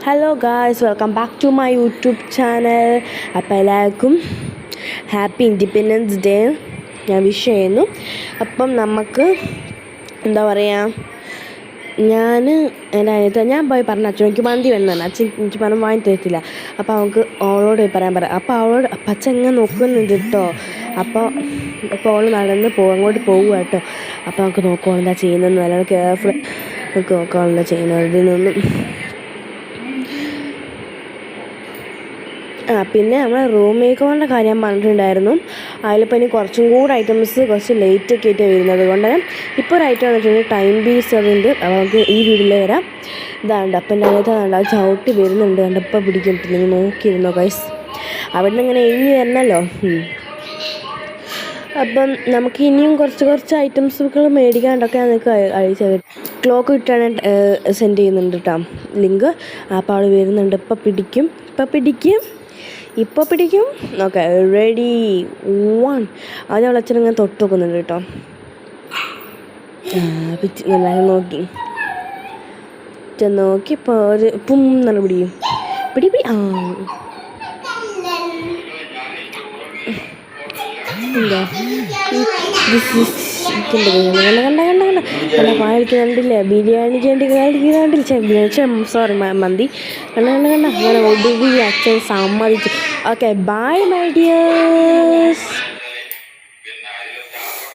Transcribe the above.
Hello guys, welcome back to my YouTube channel. അപ്പോൾ എല്ലാവർക്കും happy independence day ഞാൻ wish ചെയ്യുന്നു. അപ്പം നമുക്ക് എന്താ പറയുക, എൻ്റെ അനിയത്തി ഞാൻ പോയി പറഞ്ഞു അച്ഛൻ എനിക്ക് മന്തി വേണമെന്ന്. അച്ഛൻ എനിക്ക് പറഞ്ഞു വാങ്ങി തരത്തില്ല. അപ്പോൾ അവൾക്ക് അവളോട് പറയാൻ അപ്പോൾ അവളോട് അച്ഛൻ ഇങ്ങനെ നോക്കുന്നുണ്ട് കേട്ടോ. അപ്പോൾ അവൾ നടന്ന് അങ്ങോട്ട് പോകുക കേട്ടോ. അപ്പോൾ നമുക്ക് നോക്കുവാണ് എന്താ ചെയ്യുന്നതെന്ന് നല്ലോണം കെയർഫുൾ നമുക്ക് നോക്കാനുള്ള ചെയ്യുന്നത്. ഇതിൽ നിന്നും പിന്നെ നമ്മൾ റൂം മേക്ക് ഓവറിൻ്റെ കാര്യം ഞാൻ പറഞ്ഞിട്ടുണ്ടായിരുന്നു. അതിലിപ്പോൾ ഇനി കുറച്ചും കൂടെ ഐറ്റംസ് കുറച്ച് ലേറ്റൊക്കെ ആയിട്ട് വരുന്നത് കൊണ്ട് ഇപ്പോൾ ഒരു ഐറ്റം എന്ന് വെച്ചിട്ടുണ്ടെങ്കിൽ ടൈം പീസ് അതുണ്ട്. അപ്പോൾ നമുക്ക് ഈ വീട്ടിൽ വരാം. ഇതാണ്ട് അപ്പം എൻ്റെ അകത്ത് കണ്ട ചവിട്ടി വരുന്നുണ്ട്. കണ്ടപ്പോൾ പിടിക്കും. നിങ്ങൾ നോക്കിയിരുന്നോ ഗൈസ്, അവിടെ നിന്ന് ഇങ്ങനെ എഴുതി വരണമല്ലോ. അപ്പം നമുക്ക് ഇനിയും കുറച്ച് ഐറ്റംസുകൾ മേടിക്കാണ്ടൊക്കെ നിങ്ങൾക്ക് അയച്ചു ക്ലോക്ക് കിട്ടാൻ സെൻഡ് ചെയ്യുന്നുണ്ട് കേട്ടോ ലിങ്ക്. അപ്പോൾ അവൾ വരുന്നുണ്ട്. ഇപ്പോൾ പിടിക്കും. Okay, ready 1. അത് അവൾ അച്ഛൻ ഇങ്ങനെ തൊട്ട് നോക്കുന്നുണ്ട് കേട്ടോ. നോക്കി ഇപ്പോൾ ഒരു പും നല്ല പിടി എന്താ കണ്ട പായക്ക് കണ്ടില്ലേ, ബിരിയാണി കണ്ടില്ല, സോറി മന്തി കണ്ട അങ്ങനെ ഒടുവിൽ അച്ഛൻ സമ്മതിച്ചു. Okay, bye my dears.